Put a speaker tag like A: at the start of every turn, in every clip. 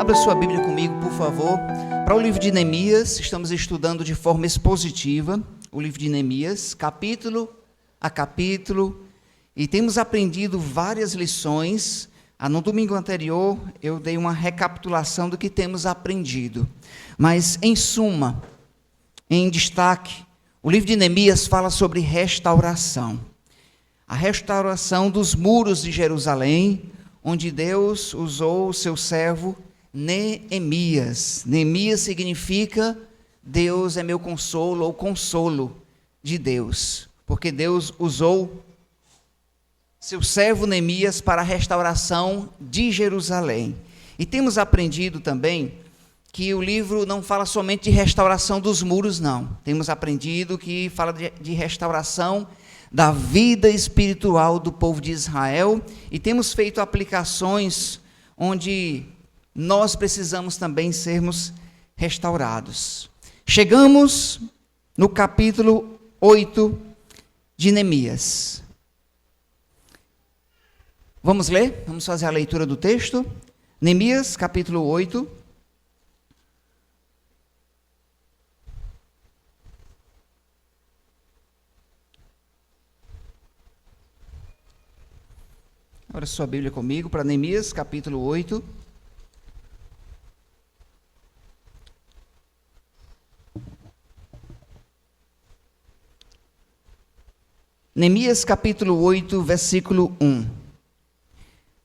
A: Abra sua Bíblia comigo, por favor, para o livro de Neemias. Estamos estudando de forma expositiva o livro de Neemias, capítulo a capítulo, e temos aprendido várias lições. No domingo anterior, eu dei uma recapitulação do que temos aprendido. Mas, em suma, em destaque, o livro de Neemias fala sobre restauração. A restauração dos muros de Jerusalém, onde Deus usou o seu servo Neemias. Neemias significa Deus é meu consolo, ou consolo de Deus, porque Deus usou seu servo Neemias para a restauração de Jerusalém. E temos aprendido também que o livro não fala somente de restauração dos muros, não. Temos aprendido que fala de restauração da vida espiritual do povo de Israel, e temos feito aplicações onde nós precisamos também sermos restaurados. Chegamos no capítulo 8 de Neemias. Vamos ler? Vamos fazer a leitura do texto? Neemias, capítulo 8. Abra sua Bíblia comigo para Neemias, capítulo 8. Neemias, capítulo 8, versículo 1.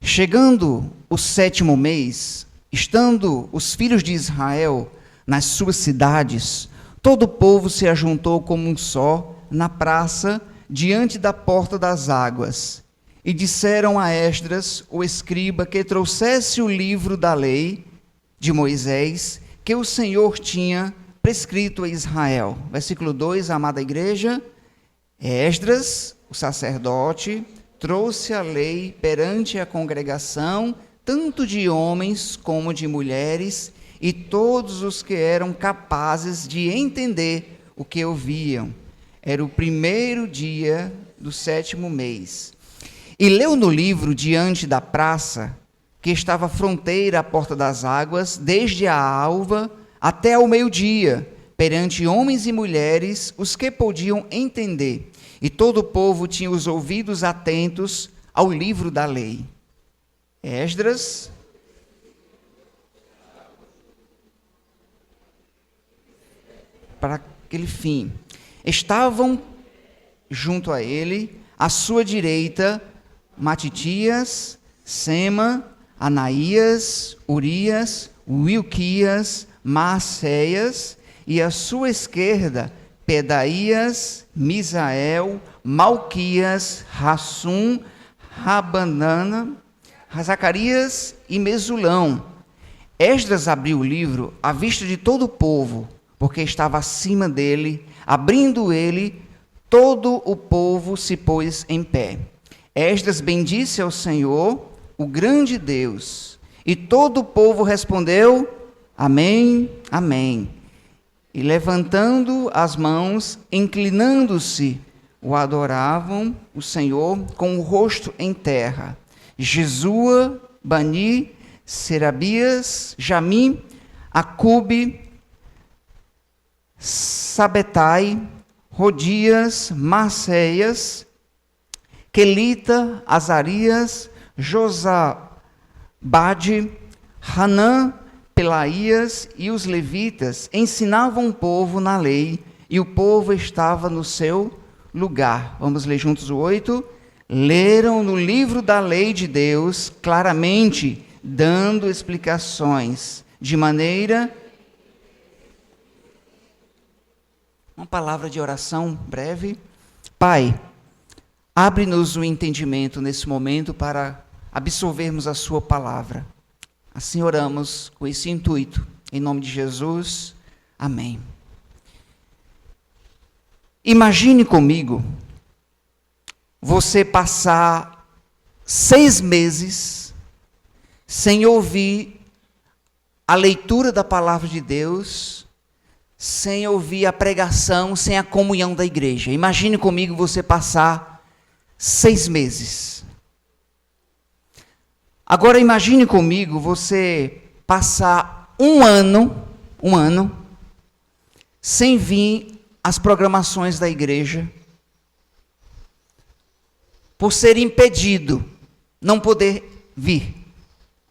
A: Chegando o 7º mês, estando os filhos de Israel nas suas cidades, todo o povo se ajuntou como um só na praça, diante da porta das águas. E disseram a Esdras, o escriba, que trouxesse o livro da lei de Moisés, que o Senhor tinha prescrito a Israel. Versículo 2, amada igreja. Esdras, o sacerdote, trouxe a lei perante a congregação, tanto de homens como de mulheres, e todos os que eram capazes de entender o que ouviam. Era o 1º dia do 7º mês. E leu no livro diante da praça, que estava à fronteira à porta das águas, desde a alva até ao meio-dia, perante homens e mulheres, os que podiam entender. E todo o povo tinha os ouvidos atentos ao livro da lei. Esdras, para aquele fim, estavam junto a ele, à sua direita, Matitias, Sema, Anaías, Urias, Wilquias, Maacéias, e à sua esquerda, Pedaías, Misael, Malquias, Rassum, Rabanana, Zacarias e Mesulão. Esdras abriu o livro à vista de todo o povo, porque estava acima dele. Abrindo ele, todo o povo se pôs em pé. Esdras bendisse ao Senhor, o grande Deus, e todo o povo respondeu, amém, amém. E levantando as mãos, inclinando-se, o adoravam o Senhor com o rosto em terra. Jesua, Bani, Serabias, Jamim, Acube, Sabetai, Rodias, Maceias, Quelita, Azarias, Josabade, Hanã, Pelaías e os levitas ensinavam o povo na lei, e o povo estava no seu lugar. Vamos ler juntos o 8. Leram no livro da lei de Deus claramente, dando explicações, de maneira... Uma palavra de oração breve. Pai, abre-nos o entendimento nesse momento para absorvermos a sua palavra. Assim oramos com esse intuito. Em nome de Jesus, amém. Imagine comigo você passar 6 meses sem ouvir a leitura da palavra de Deus, sem ouvir a pregação, sem a comunhão da igreja. Imagine comigo você passar 6 meses. Agora imagine comigo você passar um ano, sem vir as programações da igreja, por ser impedido, não poder vir.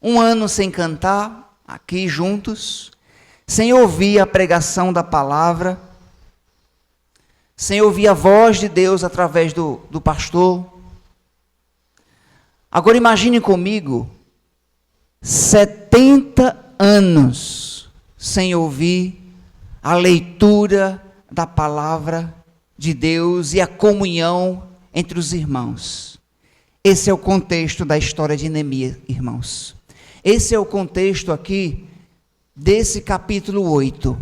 A: Um ano sem cantar, aqui juntos, sem ouvir a pregação da palavra, sem ouvir a voz de Deus através do pastor. Agora imagine comigo, 70 anos sem ouvir a leitura da palavra de Deus e a comunhão entre os irmãos. Esse é o contexto da história de Neemias, irmãos. Esse é o contexto aqui desse capítulo 8.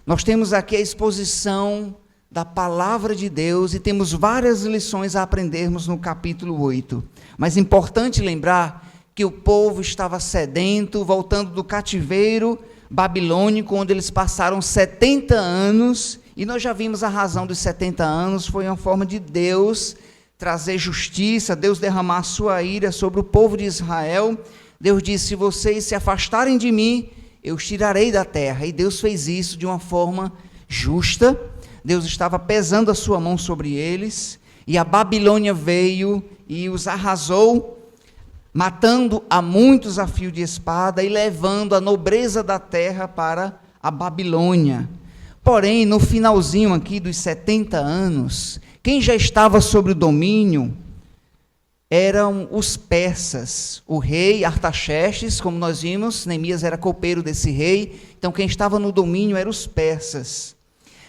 A: Nós temos aqui a exposição da palavra de Deus e temos várias lições a aprendermos no capítulo 8. Mas é importante lembrar que o povo estava sedento, voltando do cativeiro babilônico, onde eles passaram 70 anos, e nós já vimos a razão dos 70 anos, foi uma forma de Deus trazer justiça, Deus derramar a sua ira sobre o povo de Israel. Deus disse: se vocês se afastarem de mim, eu os tirarei da terra. E Deus fez isso de uma forma justa. Deus estava pesando a sua mão sobre eles, e a Babilônia veio e os arrasou, matando a muitos a fio de espada e levando a nobreza da terra para a Babilônia. Porém, no finalzinho aqui dos 70 anos, quem já estava sob o domínio eram os persas. O rei Artaxerxes, como nós vimos, Neemias era copeiro desse rei, então quem estava no domínio eram os persas.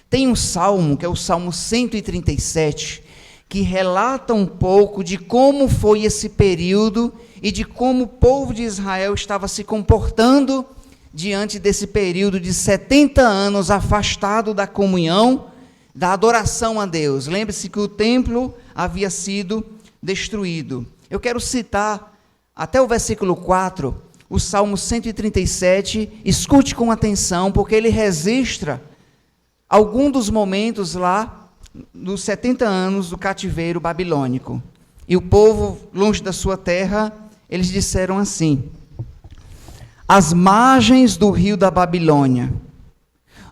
A: Tem um salmo, que é o Salmo 137, que relata um pouco de como foi esse período e de como o povo de Israel estava se comportando diante desse período de 70 anos afastado da comunhão, da adoração a Deus. Lembre-se que o templo havia sido destruído. Eu quero citar até o versículo 4, o Salmo 137, escute com atenção, porque ele registra algum dos momentos lá, nos 70 anos do cativeiro babilônico. E o povo, longe da sua terra, eles disseram assim: às margens do rio da Babilônia,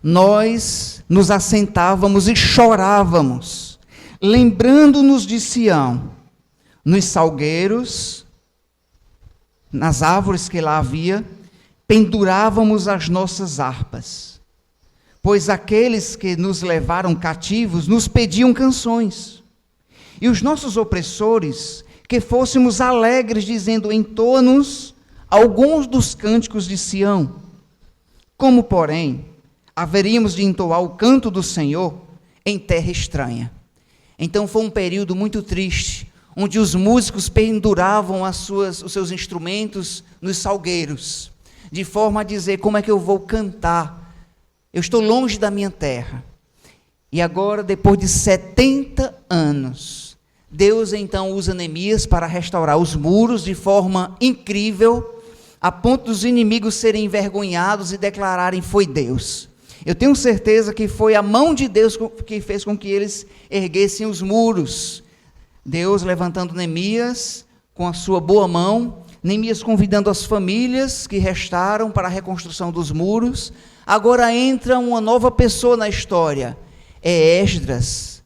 A: nós nos assentávamos e chorávamos, lembrando-nos de Sião, nos salgueiros, nas árvores que lá havia, pendurávamos as nossas harpas, pois aqueles que nos levaram cativos nos pediam canções, e os nossos opressores, que fôssemos alegres, dizendo: entoa-nos alguns dos cânticos de Sião. Como, porém, haveríamos de entoar o canto do Senhor em terra estranha? Então foi um período muito triste, onde os músicos penduravam os seus instrumentos nos salgueiros, de forma a dizer: como é que eu vou cantar? Eu estou longe da minha terra. E agora, depois de 70 anos, Deus então usa Neemias para restaurar os muros de forma incrível, a ponto dos inimigos serem envergonhados e declararem: foi Deus. Eu tenho certeza que foi a mão de Deus que fez com que eles erguessem os muros. Deus levantando Neemias com a sua boa mão, Neemias convidando as famílias que restaram para a reconstrução dos muros. Agora entra uma nova pessoa na história, é Esdras.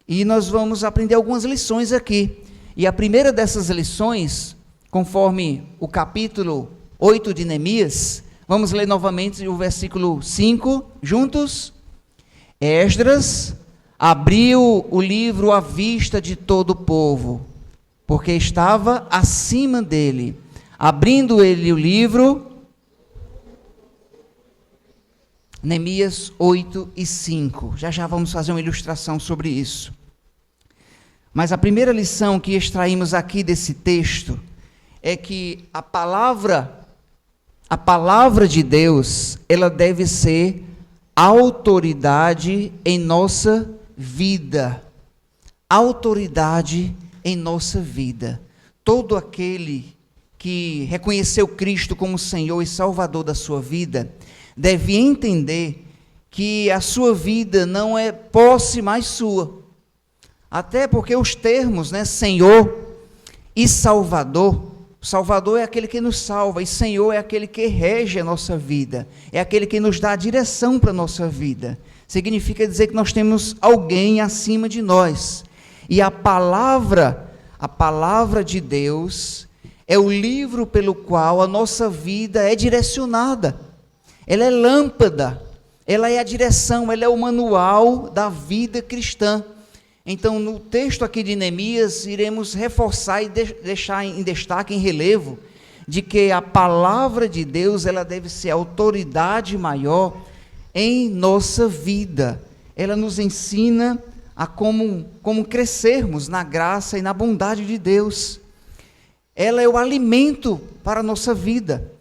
A: E nós vamos aprender algumas lições aqui. E a primeira dessas lições, conforme o capítulo 8 de Neemias, vamos ler novamente o versículo 5, juntos. Esdras abriu o livro à vista de todo o povo, porque estava acima dele. Abrindo ele o livro, Neemias 8 e 5. Já vamos fazer uma ilustração sobre isso. Mas a primeira lição que extraímos aqui desse texto é que a palavra de Deus, ela deve ser autoridade em nossa vida. Autoridade em nossa vida. Todo aquele que reconheceu Cristo como Senhor e Salvador da sua vida, deve entender que a sua vida não é posse mais sua. Até porque os termos, Senhor e Salvador, O Salvador é aquele que nos salva, e Senhor é aquele que rege a nossa vida, é aquele que nos dá a direção para a nossa vida. Significa dizer que nós temos alguém acima de nós. E a palavra de Deus é o livro pelo qual a nossa vida é direcionada. Ela é lâmpada, ela é a direção, ela é o manual da vida cristã. Então, no texto aqui de Neemias, iremos reforçar e deixar em destaque, em relevo, de que a palavra de Deus, ela deve ser a autoridade maior em nossa vida. Ela nos ensina a como crescermos na graça e na bondade de Deus. Ela é o alimento para a nossa vida.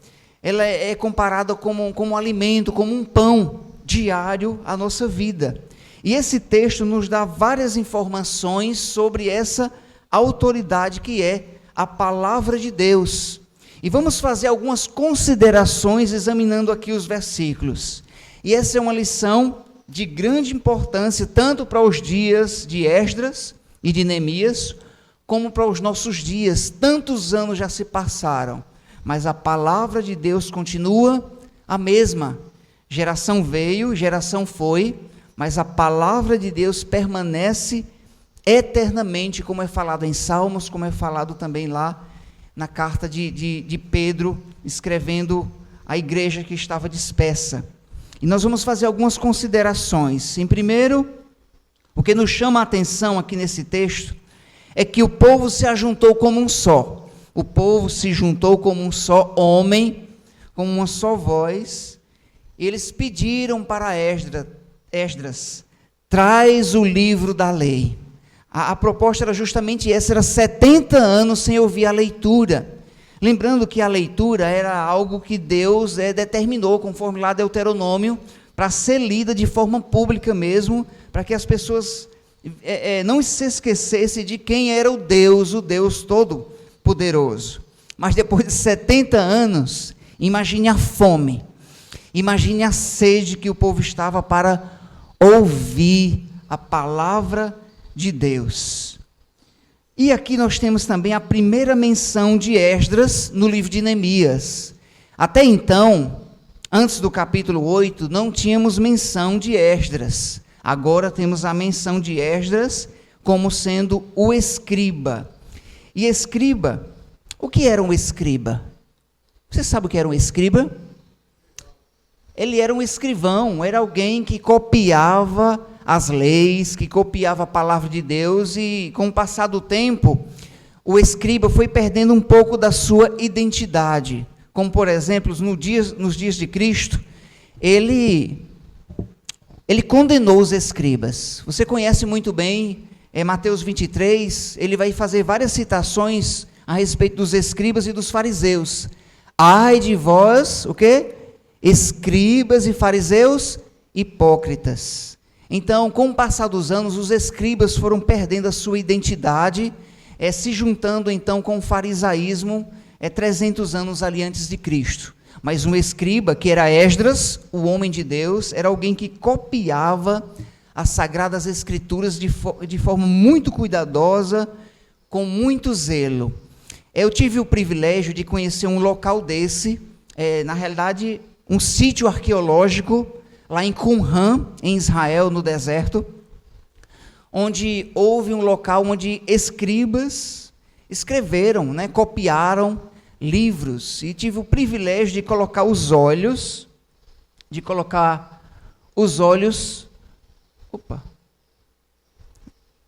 A: Ela é comparada como um alimento, como um pão diário à nossa vida. E esse texto nos dá várias informações sobre essa autoridade que é a palavra de Deus. E vamos fazer algumas considerações examinando aqui os versículos. E essa é uma lição de grande importância, tanto para os dias de Esdras e de Neemias, como para os nossos dias. Tantos anos já se passaram, mas a palavra de Deus continua a mesma. Geração veio, geração foi, mas a palavra de Deus permanece eternamente, como é falado em Salmos, como é falado também lá na carta de Pedro, escrevendo à igreja que estava dispersa. E nós vamos fazer algumas considerações. Em primeiro, o que nos chama a atenção aqui nesse texto é que o povo se ajuntou como um só. O povo se juntou como um só homem, como uma só voz. E eles pediram para Esdras, traz o livro da lei. A proposta era justamente essa, era 70 anos sem ouvir a leitura. Lembrando que a leitura era algo que Deus determinou, conforme lá Deuteronômio, para ser lida de forma pública mesmo, para que as pessoas não se esquecessem de quem era o Deus Todo-Poderoso. Mas depois de 70 anos, imagine a fome, imagine a sede que o povo estava para ouvir a palavra de Deus. E aqui nós temos também a primeira menção de Esdras no livro de Neemias. Até então, antes do capítulo 8, não tínhamos menção de Esdras. Agora temos a menção de Esdras como sendo o escriba. E escriba, o que era um escriba? Você sabe o que era um escriba? Ele era um escrivão, era alguém que copiava as leis, que copiava a palavra de Deus, e com o passar do tempo, o escriba foi perdendo um pouco da sua identidade. Como, por exemplo, nos dias de Cristo, ele condenou os escribas. Você conhece muito bem, Mateus 23, ele vai fazer várias citações a respeito dos escribas e dos fariseus. Ai de vós, o quê? Escribas e fariseus hipócritas. Então, com o passar dos anos, os escribas foram perdendo a sua identidade, se juntando então com o farisaísmo, 300 anos ali antes de Cristo. Mas um escriba, que era Esdras, o homem de Deus, era alguém que copiava as Sagradas Escrituras de forma muito cuidadosa, com muito zelo. Eu tive o privilégio de conhecer um local desse, na realidade, um sítio arqueológico, lá em Qumran, em Israel, no deserto, onde houve um local onde escribas escreveram, copiaram livros, e tive o privilégio de colocar os olhos,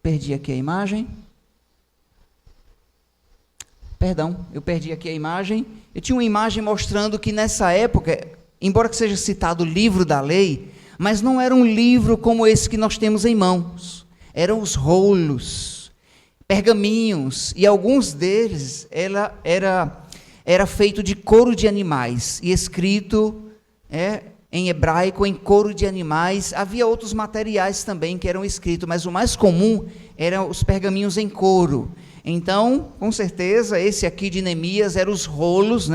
A: perdi aqui a imagem, eu perdi aqui a imagem, eu tinha uma imagem mostrando que nessa época, embora que seja citado o livro da lei, mas não era um livro como esse que nós temos em mãos. Eram os rolos, pergaminhos, e alguns deles era feito de couro de animais, e escrito em hebraico, em couro de animais. Havia outros materiais também que eram escritos, mas o mais comum eram os pergaminhos em couro. Então, com certeza, esse aqui de Neemias eram os rolos,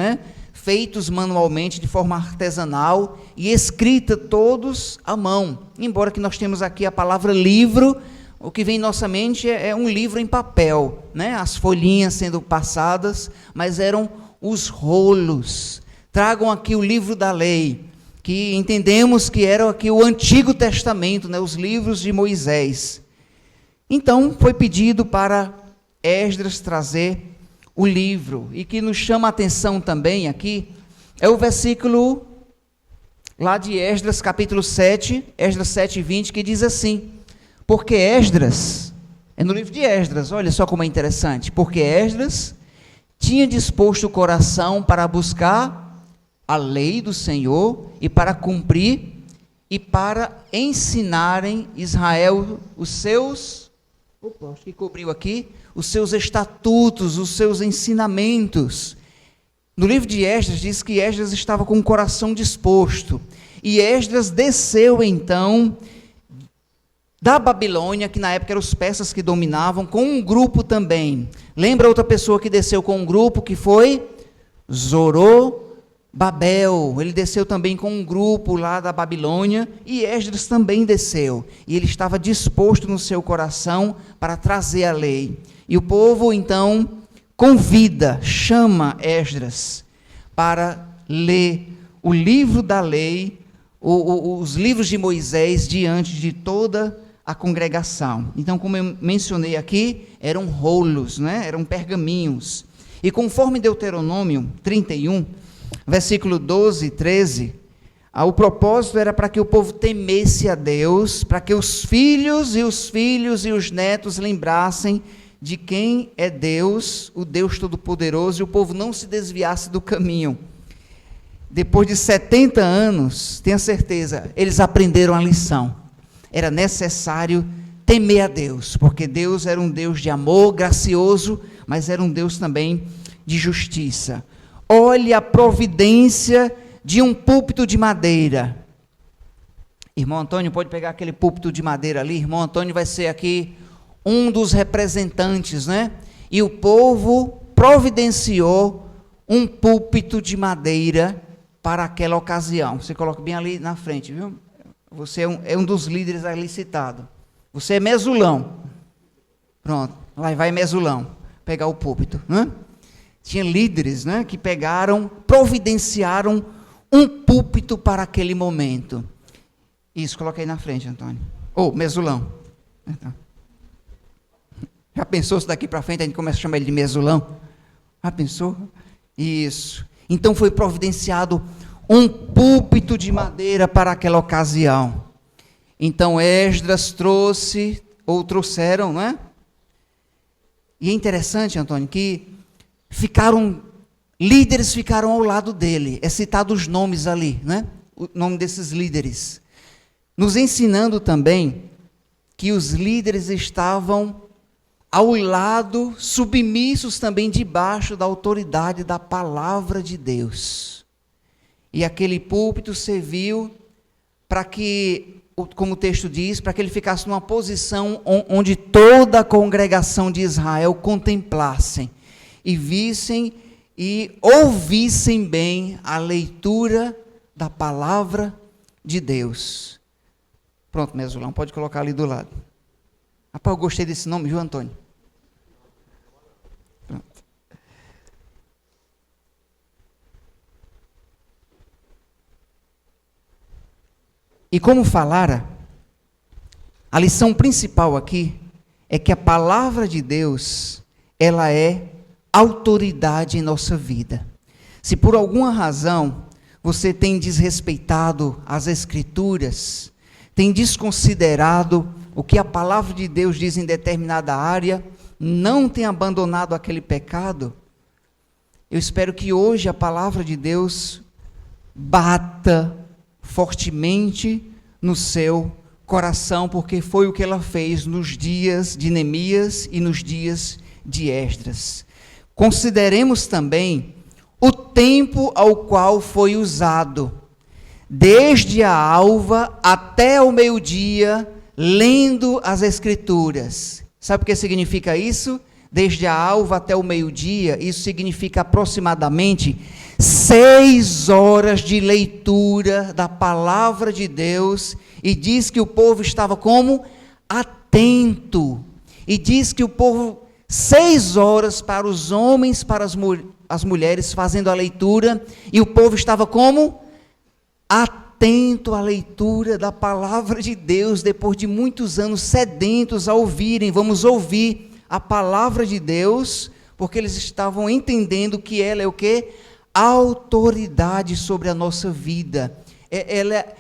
A: feitos manualmente, de forma artesanal, e escrita todos à mão. Embora que nós temos aqui a palavra livro, o que vem em nossa mente é um livro em papel, né? As folhinhas sendo passadas, mas eram os rolos. Tragam aqui o livro da lei, que entendemos que era aqui o Antigo Testamento, né? Os livros de Moisés. Então, foi pedido para Esdras trazer o livro, e que nos chama a atenção também aqui, é o versículo lá de Esdras, capítulo 7, Esdras 7:20, que diz assim, porque Esdras, é no livro de Esdras, olha só como é interessante, porque Esdras tinha disposto o coração para buscar a lei do Senhor e para cumprir e para ensinarem Israel os seus, acho que cobriu aqui, os seus estatutos, os seus ensinamentos. No livro de Esdras diz que Esdras estava com o coração disposto, e Esdras desceu então da Babilônia, que na época eram os persas que dominavam, com um grupo também. Lembra outra pessoa que desceu com um grupo, que foi Zorobabel. Ele desceu também com um grupo lá da Babilônia, e Esdras também desceu, e ele estava disposto no seu coração para trazer a lei. E o povo então convida, chama Esdras para ler o livro da lei, os livros de Moisés diante de toda a congregação. Então, como eu mencionei aqui, eram rolos, né? Eram pergaminhos. E conforme Deuteronômio 31, versículo 12 e 13, o propósito era para que o povo temesse a Deus, para que os filhos e os netos lembrassem de quem é Deus, o Deus Todo-Poderoso, e o povo não se desviasse do caminho. Depois de 70 anos, tenha certeza, eles aprenderam a lição. Era necessário temer a Deus, porque Deus era um Deus de amor, gracioso, mas era um Deus também de justiça. Olhe a providência de um púlpito de madeira. Irmão Antônio, pode pegar aquele púlpito de madeira ali? Irmão Antônio vai ser aqui um dos representantes, né? E o povo providenciou um púlpito de madeira para aquela ocasião. Você coloca bem ali na frente, viu? Você é um dos líderes ali citado. Você é mesulão. Pronto, lá vai mesulão, pegar o púlpito, né? Tinha líderes, né, que providenciaram um púlpito para aquele momento. Isso, coloca aí na frente, Antônio. Mesulão. Então. Já pensou se daqui para frente a gente começa a chamar ele de mesulão? Já pensou? Isso. Então foi providenciado um púlpito de madeira para aquela ocasião. Então Esdras trouxeram, não é? E é interessante, Antônio, que líderes ficaram ao lado dele. É citado os nomes ali, né? O nome desses líderes. Nos ensinando também que os líderes estavam ao lado, submissos também debaixo da autoridade da palavra de Deus. E aquele púlpito serviu para que, como o texto diz, para que ele ficasse numa posição onde toda a congregação de Israel contemplassem e vissem e ouvissem bem a leitura da palavra de Deus. Pronto, mesulão, pode colocar ali do lado. Rapaz, eu gostei desse nome, viu, Antônio? Pronto. E como falara, a lição principal aqui é que a palavra de Deus, ela é autoridade em nossa vida. Se por alguma razão você tem desrespeitado as Escrituras, tem desconsiderado o que a palavra de Deus diz em determinada área, não tem abandonado aquele pecado, eu espero que hoje a palavra de Deus bata fortemente no seu coração, porque foi o que ela fez nos dias de Neemias e nos dias de Esdras. Consideremos também o tempo ao qual foi usado, desde a alva até o meio-dia, lendo as Escrituras. Sabe o que significa isso? Desde a alva até o meio-dia, isso significa aproximadamente 6 horas de leitura da palavra de Deus, e diz que o povo estava como? Atento atento. E diz que o povo, 6 horas para os homens, para as mulheres, fazendo a leitura, e o povo estava como? Atento à leitura da palavra de Deus, depois de muitos anos sedentos a ouvirem. Vamos ouvir a palavra de Deus, porque eles estavam entendendo que ela é o quê? Autoridade sobre a nossa vida.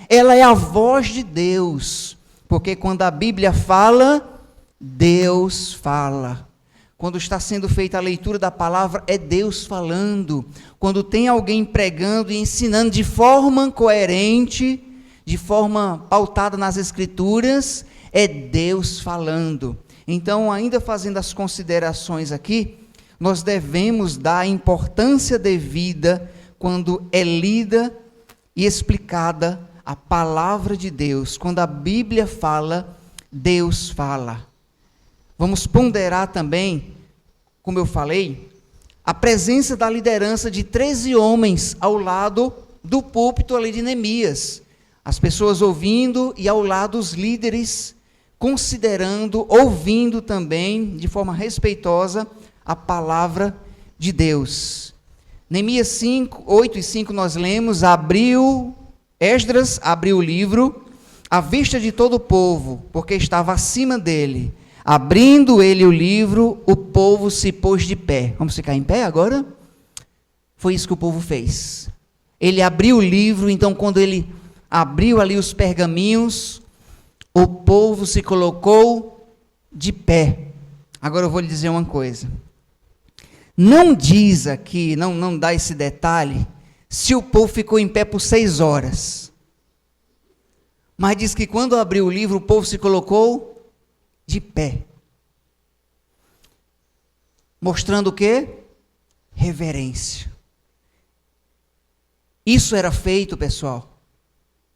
A: Ela é a voz de Deus, porque quando a Bíblia fala, Deus fala. Quando está sendo feita a leitura da palavra, é Deus falando. Quando tem alguém pregando e ensinando de forma coerente, de forma pautada nas Escrituras, é Deus falando. Então, ainda fazendo as considerações aqui, nós devemos dar a importância devida quando é lida e explicada a palavra de Deus. Quando a Bíblia fala, Deus fala. Vamos ponderar também, como eu falei, a presença da liderança de 13 homens ao lado do púlpito ali de Neemias. As pessoas ouvindo e ao lado os líderes considerando, ouvindo também, de forma respeitosa, a palavra de Deus. Neemias 5, 8 e 5 nós lemos, Esdras abriu o livro à vista de todo o povo, porque estava acima dele. Abrindo ele o livro, o povo se pôs de pé. Vamos ficar em pé agora? Foi isso que o povo fez. Ele abriu o livro, então quando ele abriu ali os pergaminhos, o povo se colocou de pé. Agora eu vou lhe dizer uma coisa. Não diz aqui, não dá esse detalhe, se o povo ficou em pé por 6 horas. Mas diz que quando abriu o livro, o povo se colocou de pé. Mostrando o quê? Reverência. Isso era feito, pessoal.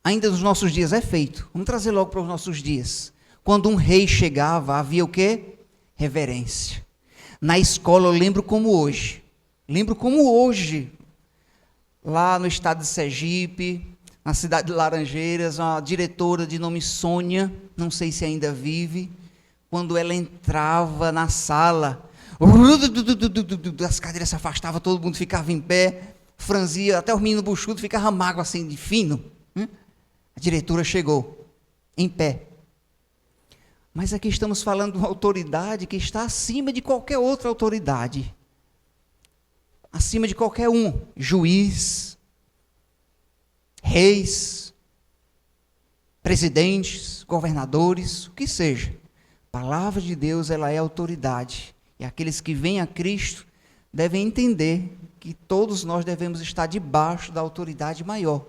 A: Ainda nos nossos dias é feito. Vamos trazer logo para os nossos dias. Quando um rei chegava, havia o quê? Reverência. Na escola eu lembro como hoje. Lá no estado de Sergipe, na cidade de Laranjeiras, uma diretora de nome Sônia, não sei se ainda vive, quando ela entrava na sala, as cadeiras se afastavam, todo mundo ficava em pé, franzia, até os meninos buchudos ficavam magro assim, de fino. A diretora chegou, em pé. Mas aqui estamos falando de uma autoridade que está acima de qualquer outra autoridade. Acima de qualquer um, juiz, reis, presidentes, governadores, o que seja. A palavra de Deus, ela é autoridade. E aqueles que vêm a Cristo devem entender que todos nós devemos estar debaixo da autoridade maior.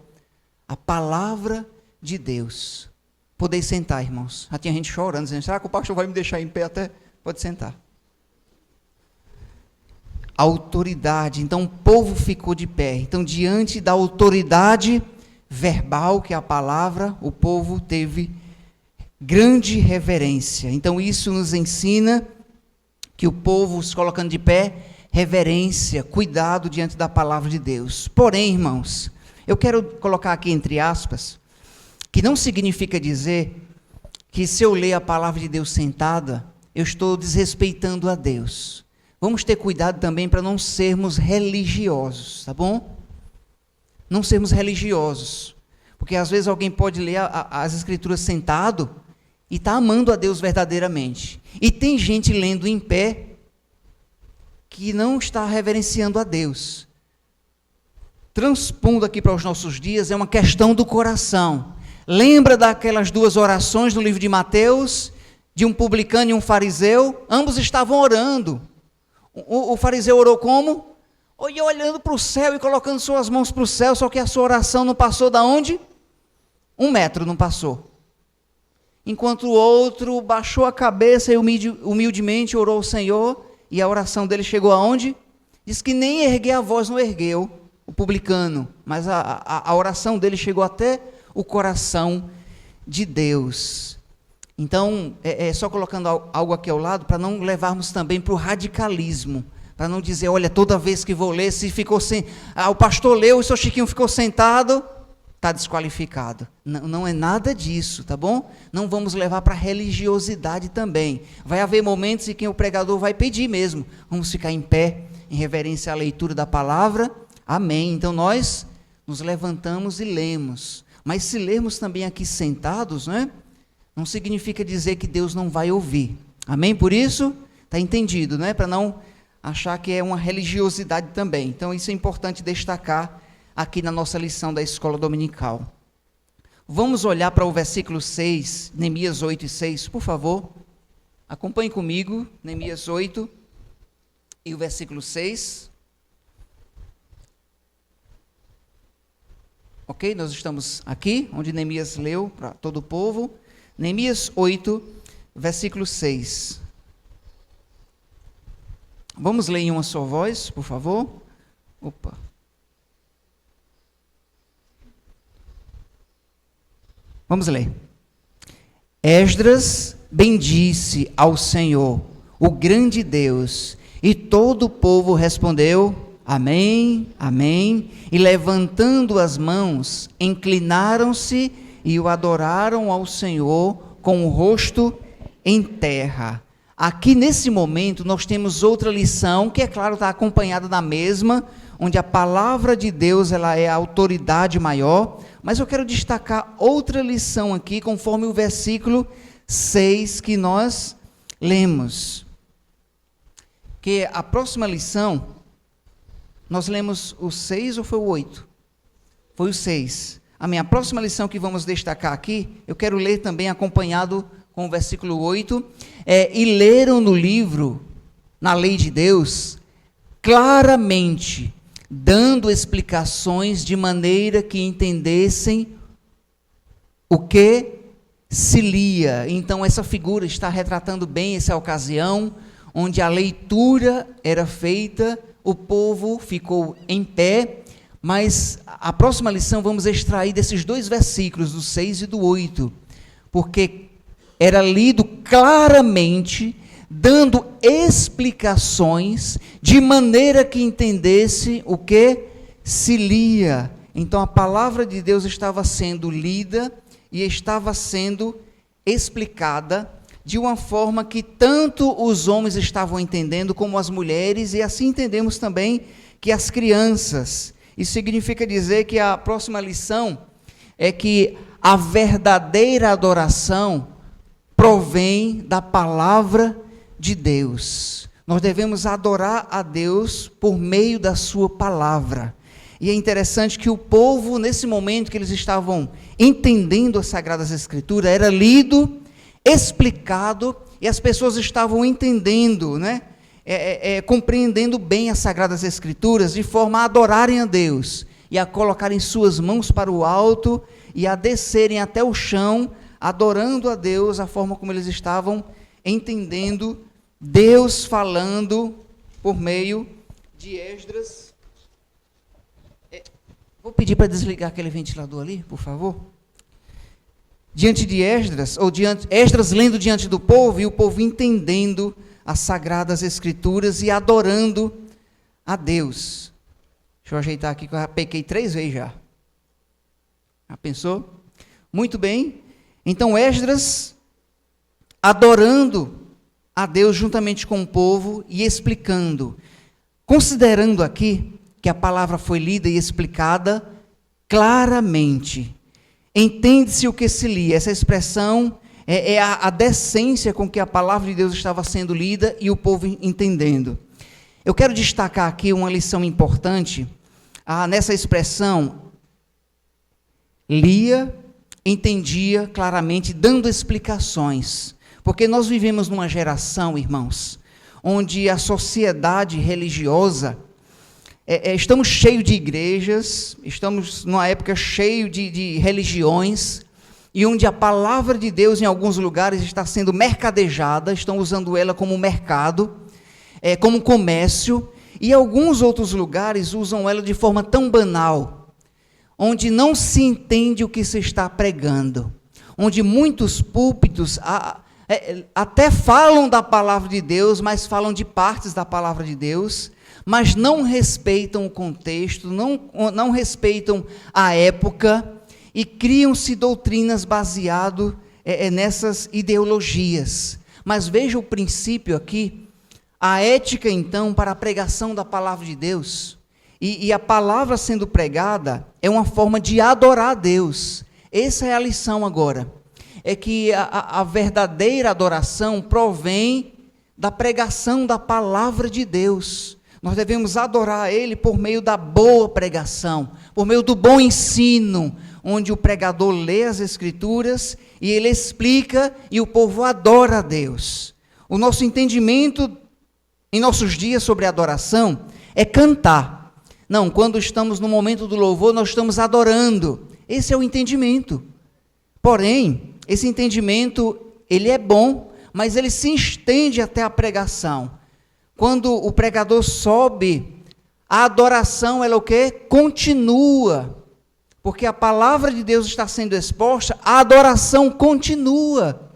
A: A palavra de Deus. Podeis sentar, irmãos. Já tinha gente chorando, dizendo, será que o pastor vai me deixar em pé até? Pode sentar. Autoridade. Então o povo ficou de pé. Então, diante da autoridade verbal, que é a palavra, o povo teve grande reverência. Então isso nos ensina que o povo se colocando de pé, reverência, cuidado diante da palavra de Deus. Porém, irmãos, eu quero colocar aqui entre aspas, que não significa dizer que se eu ler a palavra de Deus sentada, eu estou desrespeitando a Deus. Vamos ter cuidado também para não sermos religiosos, tá bom? Não sermos religiosos. Porque às vezes alguém pode ler as Escrituras sentado e está amando a Deus verdadeiramente. E tem gente lendo em pé que não está reverenciando a Deus. Transpondo aqui para os nossos dias, é uma questão do coração. Lembra daquelas 2 orações do livro de Mateus, de um publicano e um fariseu? Ambos estavam orando. O fariseu orou como? Olhando para o céu e colocando suas mãos para o céu, só que a sua oração não passou da onde? 1 metro não passou. Enquanto o outro baixou a cabeça e humildemente orou ao Senhor, e a oração dele chegou aonde? Diz que nem erguer a voz não ergueu, o publicano, mas a oração dele chegou até o coração de Deus. Então, só colocando algo aqui ao lado, para não levarmos também para o radicalismo, para não dizer, olha, toda vez que vou ler, se ficou sem... o pastor leu e o seu Chiquinho ficou sentado, está desqualificado. Não, não é nada disso, tá bom? Não vamos levar para religiosidade também. Vai haver momentos em que o pregador vai pedir mesmo. Vamos ficar em pé, em reverência à leitura da palavra. Amém. Então nós nos levantamos e lemos. Mas se lermos também aqui sentados, né, não significa dizer que Deus não vai ouvir. Amém? Por isso, está entendido, né? Para não achar que é uma religiosidade também. Então isso é importante destacar aqui na nossa lição da escola dominical. Vamos olhar para o versículo 6, Neemias 8 e 6, por favor. Acompanhe comigo, Neemias 8 e o versículo 6. Ok? Nós estamos aqui, onde Neemias leu para todo o povo. Neemias 8, versículo 6. Vamos ler em uma só voz, por favor. Opa. Vamos ler. Esdras bendisse ao Senhor, o grande Deus, e todo o povo respondeu: Amém, amém. E levantando as mãos, inclinaram-se e o adoraram ao Senhor com o rosto em terra. Aqui nesse momento nós temos outra lição, que é claro está acompanhada da mesma, onde a palavra de Deus ela é a autoridade maior, mas eu quero destacar outra lição aqui, conforme o versículo 6 que nós lemos. Que a próxima lição, nós lemos o 6 ou foi o 8? Foi o 6. A minha próxima lição que vamos destacar aqui, eu quero ler também acompanhado com o versículo 8, e leram no livro, na lei de Deus, claramente, dando explicações de maneira que entendessem o que se lia. Então essa figura está retratando bem essa ocasião, onde a leitura era feita, o povo ficou em pé, mas a próxima lição vamos extrair desses dois versículos, do 6 e do 8, porque era lido claramente, dando explicações, de maneira que entendesse o que se lia. Então a palavra de Deus estava sendo lida e estava sendo explicada de uma forma que tanto os homens estavam entendendo como as mulheres, e assim entendemos também que as crianças. Isso significa dizer que a próxima lição é que a verdadeira adoração provém da palavra de Deus. Nós devemos adorar a Deus por meio da sua palavra. E é interessante que o povo, nesse momento que eles estavam entendendo as Sagradas Escrituras, era lido, explicado, e as pessoas estavam entendendo, né? Compreendendo bem as Sagradas Escrituras, de forma a adorarem a Deus, e a colocarem suas mãos para o alto, e a descerem até o chão, adorando a Deus, a forma como eles estavam entendendo Deus falando por meio de Esdras. Vou pedir para desligar aquele ventilador ali, por favor. Diante de Esdras, Esdras lendo diante do povo, e o povo entendendo as Sagradas Escrituras e adorando a Deus. Deixa eu ajeitar aqui, que eu já pequei 3 vezes já. Já pensou? Muito bem. Então Esdras adorando a Deus juntamente com o povo e explicando. Considerando aqui que a palavra foi lida e explicada claramente. Entende-se o que se lia. Essa expressão é a decência com que a palavra de Deus estava sendo lida e o povo entendendo. Eu quero destacar aqui uma lição importante, nessa expressão, lia, entendia claramente, dando explicações. Porque nós vivemos numa geração, irmãos, onde a sociedade religiosa, estamos cheios de igrejas, estamos numa época cheio de religiões, e onde a palavra de Deus em alguns lugares está sendo mercadejada, estão usando ela como mercado, como comércio, e alguns outros lugares usam ela de forma tão banal, onde não se entende o que se está pregando, onde muitos púlpitos até falam da palavra de Deus, mas falam de partes da palavra de Deus, mas não respeitam o contexto, não respeitam a época, e criam-se doutrinas baseadas nessas ideologias. Mas veja o princípio aqui, a ética então para a pregação da palavra de Deus, e a palavra sendo pregada é uma forma de adorar a Deus. Essa é a lição agora, é que a verdadeira adoração provém da pregação da palavra de Deus. Nós devemos adorar a Ele por meio da boa pregação, por meio do bom ensino, onde o pregador lê as Escrituras e ele explica e o povo adora a Deus. O nosso entendimento em nossos dias sobre adoração é cantar. Não, quando estamos no momento do louvor, nós estamos adorando. Esse é o entendimento. Porém, esse entendimento, ele é bom, mas ele se estende até a pregação. Quando o pregador sobe, a adoração, ela o quê? Continua. Porque a palavra de Deus está sendo exposta, a adoração continua.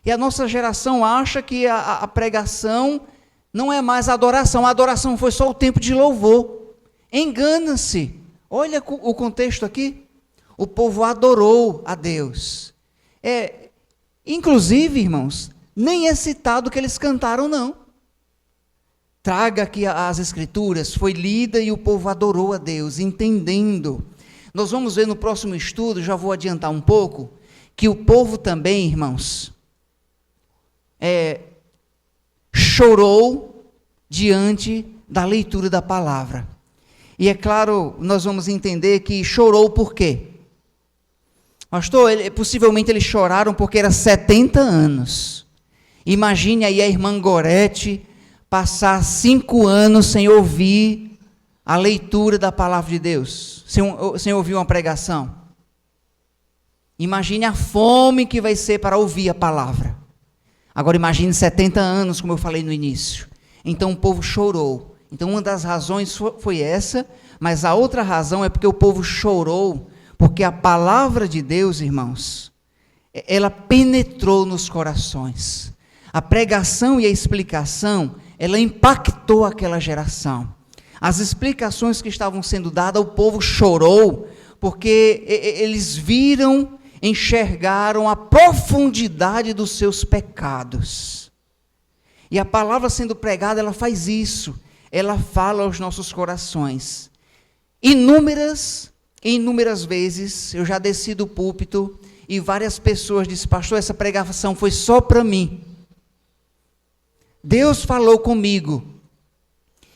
A: E a nossa geração acha que a pregação não é mais adoração. A adoração foi só o tempo de louvor. Engana-se. Olha o contexto aqui. O povo adorou a Deus. Inclusive, irmãos, nem é citado que eles cantaram, não. Traga aqui as Escrituras, foi lida e o povo adorou a Deus, entendendo. Nós vamos ver no próximo estudo, já vou adiantar um pouco, que o povo também, irmãos, chorou diante da leitura da palavra. E é claro, nós vamos entender que chorou por quê? Pastor, possivelmente eles choraram porque era 70 anos. Imagine aí a irmã Gorete passar 5 anos sem ouvir a leitura da palavra de Deus, sem ouvir uma pregação. Imagine a fome que vai ser para ouvir a palavra. Agora imagine 70 anos, como eu falei no início. Então o povo chorou. Então uma das razões foi essa, mas a outra razão é porque o povo chorou, porque a palavra de Deus, irmãos, ela penetrou nos corações. A pregação e a explicação, ela impactou aquela geração. As explicações que estavam sendo dadas, o povo chorou, porque eles viram, enxergaram a profundidade dos seus pecados. E a palavra sendo pregada, ela faz isso. Ela fala aos nossos corações. Inúmeras vezes, eu já desci do púlpito e várias pessoas disseram, pastor, essa pregação foi só para mim. Deus falou comigo.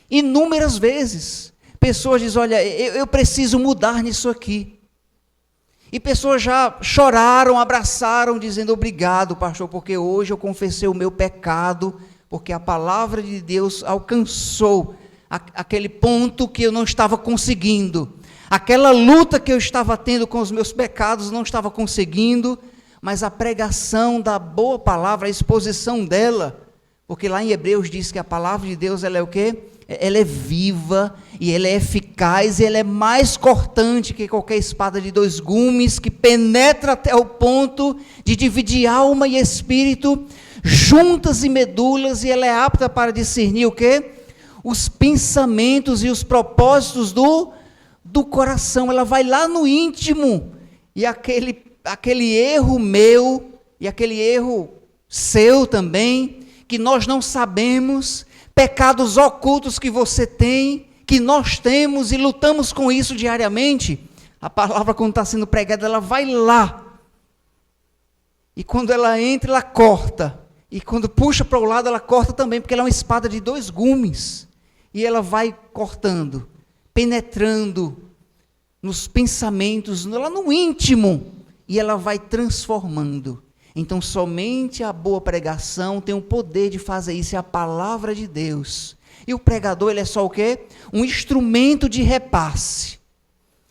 A: Inúmeras vezes, pessoas dizem, olha, eu preciso mudar nisso aqui. E pessoas já choraram, abraçaram, dizendo, obrigado, pastor, porque hoje eu confessei o meu pecado, porque a palavra de Deus alcançou aquele ponto que eu não estava conseguindo. Aquela luta que eu estava tendo com os meus pecados, não estava conseguindo, mas a pregação da boa palavra, a exposição dela, porque lá em Hebreus diz que a palavra de Deus, ela é o quê? Ela é viva, e ela é eficaz, e ela é mais cortante que qualquer espada de 2 gumes, que penetra até o ponto de dividir alma e espírito, juntas e medulas, e ela é apta para discernir o quê? Os pensamentos e os propósitos do coração. Ela vai lá no íntimo, e aquele erro meu, e aquele erro seu também, que nós não sabemos, pecados ocultos que você tem, que nós temos e lutamos com isso diariamente, a palavra quando está sendo pregada, ela vai lá, e quando ela entra, ela corta, e quando puxa para o lado, ela corta também, porque ela é uma espada de 2 gumes, e ela vai cortando, penetrando nos pensamentos, lá no íntimo, e ela vai transformando. Então, somente a boa pregação tem o poder de fazer isso, é a palavra de Deus. E o pregador, ele é só o quê? Um instrumento de repasse.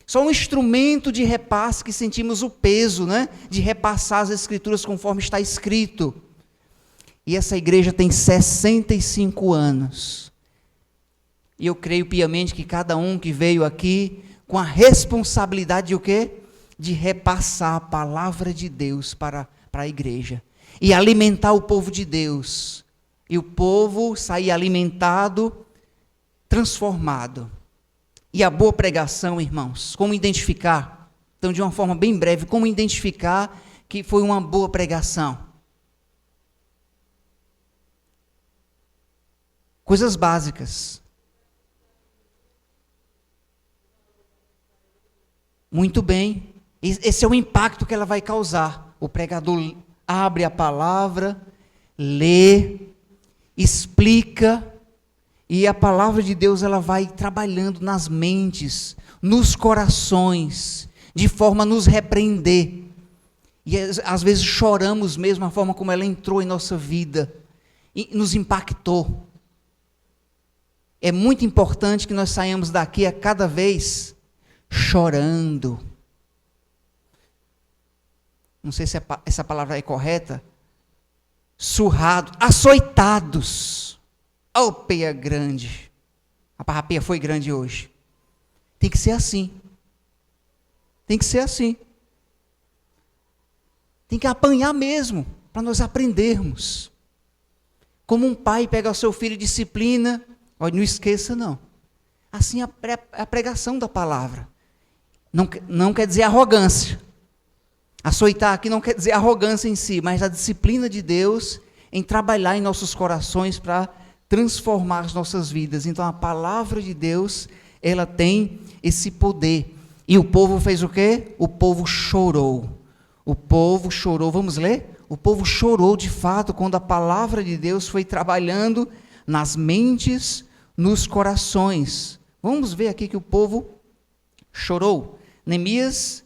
A: Só um instrumento de repasse que sentimos o peso, né? De repassar as Escrituras conforme está escrito. E essa igreja tem 65 anos. E eu creio piamente que cada um que veio aqui com a responsabilidade de o quê? De repassar a palavra de Deus para a igreja, e alimentar o povo de Deus, e o povo sair alimentado, transformado. E a boa pregação, irmãos, como identificar? Então, de uma forma bem breve, como identificar que foi uma boa pregação? Coisas básicas. Muito bem. Esse é o impacto que ela vai causar. O pregador abre a palavra, lê, explica, e a palavra de Deus ela vai trabalhando nas mentes, nos corações, de forma a nos repreender. E às vezes choramos mesmo a forma como ela entrou em nossa vida e nos impactou. É muito importante que nós saiamos daqui a cada vez chorando. Não sei se essa palavra é correta. Surrado, açoitados. Oh, peia grande. A parrapeia foi grande hoje. Tem que ser assim. Tem que ser assim. Tem que apanhar mesmo, para nós aprendermos. Como um pai pega o seu filho e disciplina, olha, não esqueça não. Assim é a pregação da palavra. Não quer dizer arrogância. Açoitar aqui não quer dizer arrogância em si, mas a disciplina de Deus em trabalhar em nossos corações para transformar as nossas vidas. Então a palavra de Deus, ela tem esse poder. E o povo fez o quê? O povo chorou. O povo chorou. Vamos ler? O povo chorou de fato quando a palavra de Deus foi trabalhando nas mentes, nos corações. Vamos ver aqui que o povo chorou. Neemias,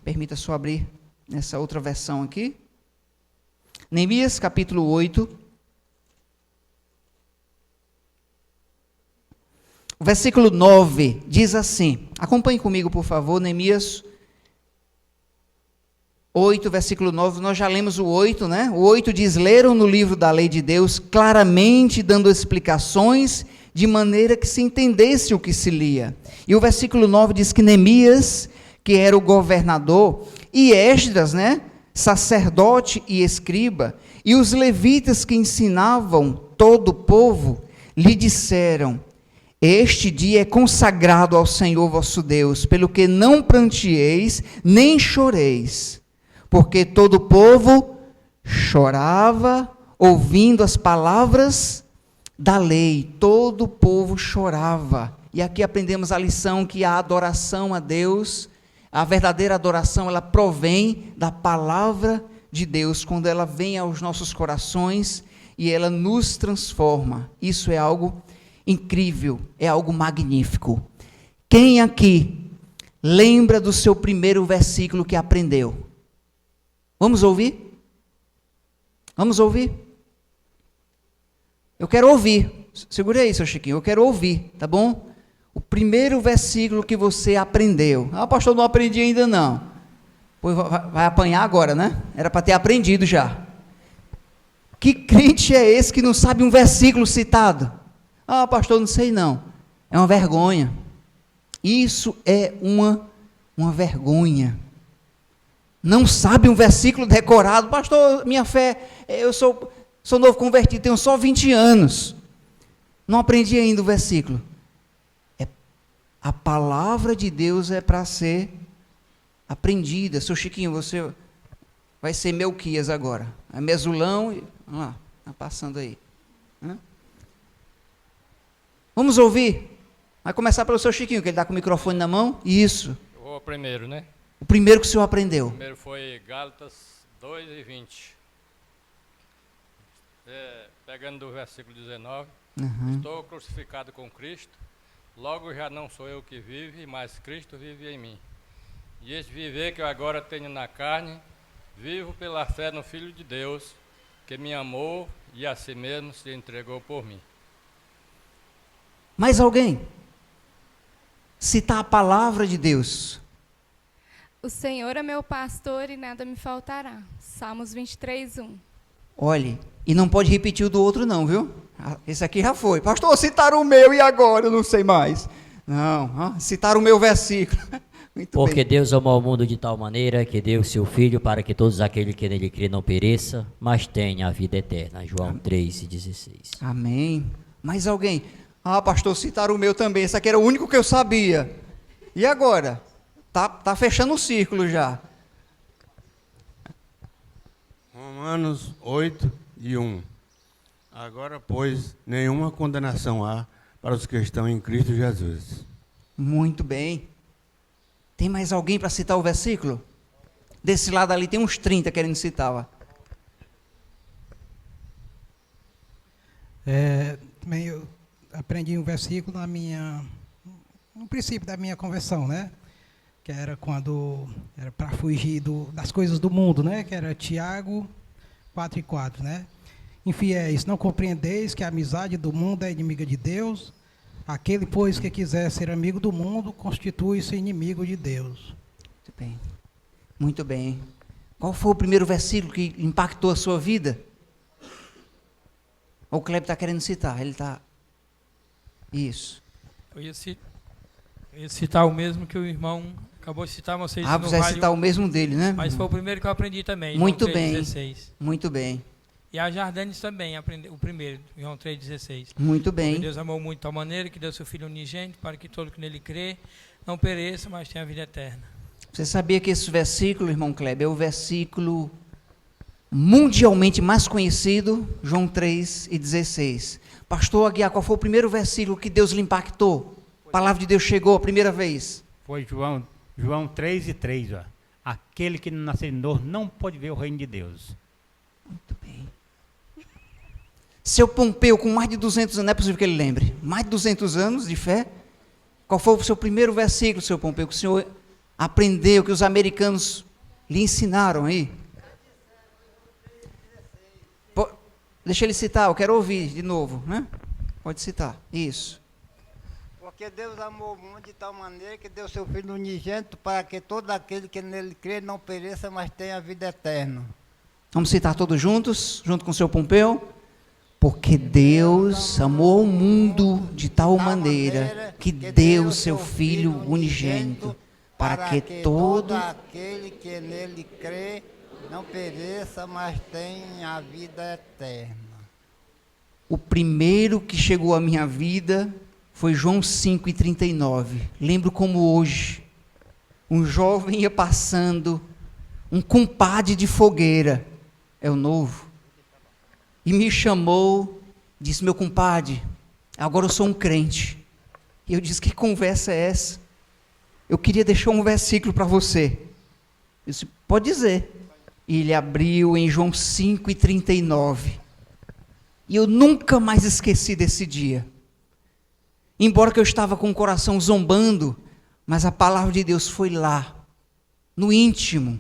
A: permita só abrir essa outra versão aqui. Neemias capítulo 8. O versículo 9 diz assim, acompanhe comigo por favor, Neemias 8, versículo 9, nós já lemos o 8, né? O 8 diz, leram no livro da lei de Deus, claramente dando explicações, de maneira que se entendesse o que se lia. E o versículo 9 diz que Neemias, que era o governador, e Esdras, né? Sacerdote e escriba, e os levitas que ensinavam todo o povo, lhe disseram, este dia é consagrado ao Senhor vosso Deus, pelo que não pranteeis, nem choreis, porque todo o povo chorava, ouvindo as palavras da lei, todo o povo chorava. E aqui aprendemos a lição que a adoração a Deus, a verdadeira adoração, ela provém da palavra de Deus, quando ela vem aos nossos corações e ela nos transforma. Isso é algo incrível, é algo magnífico. Quem aqui lembra do seu primeiro versículo que aprendeu? Vamos ouvir? Vamos ouvir? Eu quero ouvir. Segura aí, seu Chiquinho, eu quero ouvir, tá bom? O primeiro versículo que você aprendeu. Pastor, não aprendi ainda não. Pois vai apanhar agora, né? Era para ter aprendido já. Que crente é esse que não sabe um versículo citado? Pastor, não sei não. É uma vergonha. Isso é uma vergonha. Não sabe um versículo decorado. Pastor, minha fé, eu sou novo convertido, tenho só 20 anos. Não aprendi ainda o versículo. A palavra de Deus é para ser aprendida. Seu Chiquinho, você vai ser Melquias agora. É Mesulão, vamos lá, está passando aí. Vamos ouvir? Vai começar pelo seu Chiquinho, que ele está com o microfone na mão. Isso.
B: Eu vou primeiro, né?
A: O primeiro que o senhor aprendeu.
B: O primeiro foi Gálatas 2:20. Pegando do versículo 19. Estou crucificado com Cristo, logo já não sou eu que vive, mas Cristo vive em mim. E esse viver que eu agora tenho na carne, vivo pela fé no Filho de Deus, que me amou e a si mesmo se entregou por mim.
A: Mais alguém? Citar a palavra de Deus.
C: O Senhor é meu pastor e nada me faltará. Salmos 23:1.
A: Olhe, e não pode repetir o do outro não, viu? Esse aqui já foi. Pastor, citaram o meu e agora? Eu não sei mais. Não, citaram o meu versículo. Muito
D: Porque
A: bem.
D: Deus amou o mundo de tal maneira que deu o seu Filho para que todos aqueles que nele crêem não pereçam, mas tenham a vida eterna. João 3:16.
A: Amém. Mais alguém? Pastor, citaram o meu também. Esse aqui era o único que eu sabia. E agora? Tá fechando o círculo já.
E: Romanos 8:1. Agora, pois, nenhuma condenação há para os que estão em Cristo Jesus.
A: Muito bem. Tem mais alguém para citar o versículo? Desse lado ali tem uns 30 querendo citar. Ó.
F: Também eu aprendi um versículo no princípio da minha conversão, né? Que era quando era para fugir das coisas do mundo, né? Que era Tiago 4:4, né? Infiéis, não compreendeis que a amizade do mundo é inimiga de Deus? Aquele, pois, que quiser ser amigo do mundo, constitui-se inimigo de Deus.
A: Muito bem. Muito bem. Qual foi o primeiro versículo que impactou a sua vida? O Kleber está querendo citar. Ele está... Isso.
G: Eu ia citar o mesmo que o irmão acabou de citar, mas vocês
A: Ah, você vai citar o mesmo dele, né?
G: Mas foi o primeiro que eu aprendi também,
A: Muito
G: João
A: bem.
G: 3,16.
A: Muito bem.
G: E a Jardanes também aprendeu o primeiro, João 3,16.
A: Muito
G: Porque
A: bem.
G: Deus amou muito de tal maneira que deu seu Filho unigênito para que todo que nele crê não pereça, mas tenha a vida eterna.
A: Você sabia que esse versículo, irmão Kleber, é o versículo mundialmente mais conhecido, João 3:16. Pastor Aguiar, qual foi o primeiro versículo que Deus lhe impactou? A palavra de Deus chegou a primeira vez.
H: Foi João 3:3, ó. Aquele que não nascer de novo não pode ver o reino de Deus.
A: Muito bem. Seu Pompeu, com mais de 200 anos, não é possível que ele lembre, mais de 200 anos de fé, qual foi o seu primeiro versículo, seu Pompeu, que o senhor aprendeu, que os americanos lhe ensinaram aí? Deixa ele citar, eu quero ouvir de novo, né? Pode citar, isso.
I: Porque Deus amou o mundo de tal maneira que deu seu Filho unigênito para que todo aquele que nele crê não pereça, mas tenha a vida eterna.
A: Vamos citar todos juntos, junto com o seu Pompeu? Porque Deus amou o mundo de tal maneira que deu seu Filho unigênito para que todo
I: aquele que nele crê não pereça, mas tenha a vida eterna.
A: O primeiro que chegou à minha vida foi João 5:39. Lembro como hoje, um jovem ia passando, um compadre de fogueira, é o novo, e me chamou, disse: meu compadre, agora eu sou um crente. E eu disse: que conversa é essa? Eu queria deixar um versículo para você. Eu disse: pode dizer. E ele abriu em João 5:39. E eu nunca mais esqueci desse dia. Embora que eu estava com o coração zombando, mas a palavra de Deus foi lá, no íntimo.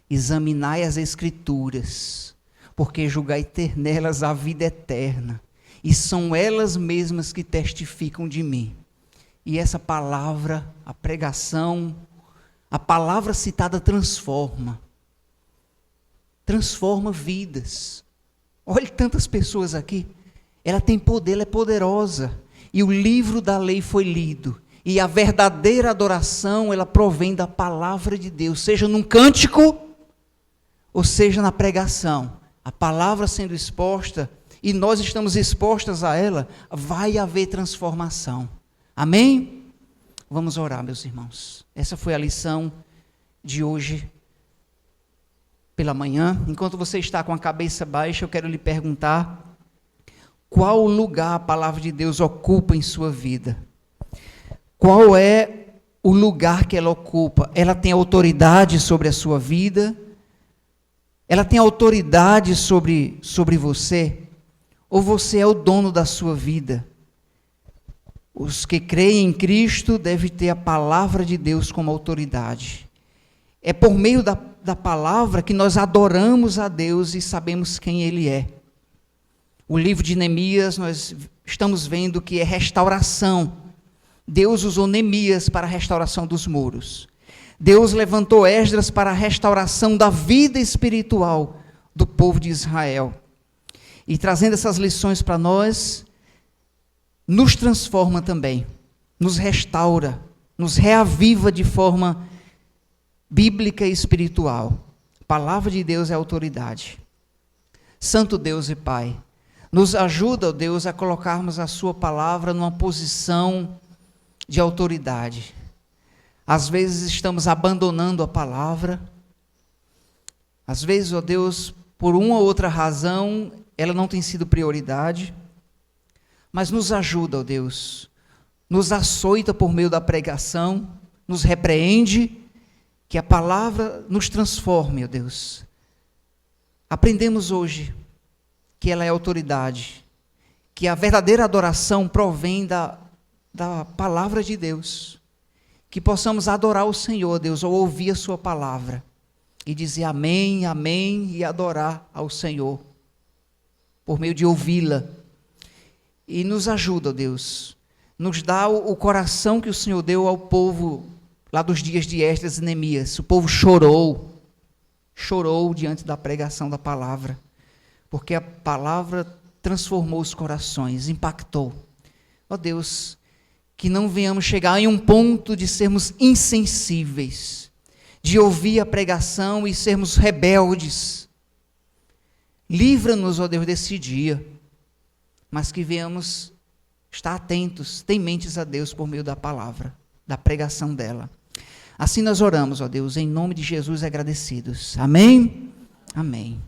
A: Examinai as Escrituras, porque julgai ter nelas a vida eterna, e são elas mesmas que testificam de mim. E essa palavra, a pregação, a palavra citada transforma vidas. Olhe tantas pessoas aqui, ela tem poder, ela é poderosa, e o livro da lei foi lido, e a verdadeira adoração, ela provém da palavra de Deus, seja num cântico, ou seja na pregação, a palavra sendo exposta, e nós estamos expostas a ela, vai haver transformação, amém? Vamos orar, meus irmãos, essa foi a lição de hoje, pela manhã. Enquanto você está com a cabeça baixa, eu quero lhe perguntar, qual lugar a palavra de Deus ocupa em sua vida? Qual é o lugar que ela ocupa? Ela tem autoridade sobre a sua vida? Ela tem autoridade sobre você? Ou você é o dono da sua vida? Os que creem em Cristo devem ter a palavra de Deus como autoridade. É por meio da palavra que nós adoramos a Deus e sabemos quem Ele é. O livro de Neemias, nós estamos vendo que é restauração. Deus usou Neemias para a restauração dos muros. Deus levantou Esdras para a restauração da vida espiritual do povo de Israel. E trazendo essas lições para nós, nos transforma também, nos restaura, nos reaviva de forma bíblica e espiritual. A palavra de Deus é autoridade. Santo Deus e Pai, nos ajuda, ó Deus, a colocarmos a sua palavra numa posição de autoridade. Às vezes estamos abandonando a palavra. Às vezes, ó Deus, por uma ou outra razão, ela não tem sido prioridade. Mas nos ajuda, ó Deus. Nos açoita por meio da pregação, nos repreende, que a palavra nos transforme, ó Deus. Aprendemos hoje que ela é autoridade, que a verdadeira adoração provém da palavra de Deus, que possamos adorar o Senhor, Deus, ao ouvir a sua palavra, e dizer amém, amém, e adorar ao Senhor, por meio de ouvi-la. E nos ajuda, Deus, nos dá o coração que o Senhor deu ao povo, lá dos dias de Esdras e Neemias. O povo chorou diante da pregação da palavra, porque a palavra transformou os corações, impactou. Ó Deus, que não venhamos chegar em um ponto de sermos insensíveis, de ouvir a pregação e sermos rebeldes. Livra-nos, ó Deus, desse dia, mas que venhamos estar atentos, tementes a Deus por meio da palavra, da pregação dela. Assim nós oramos, ó Deus, em nome de Jesus agradecidos. Amém? Amém.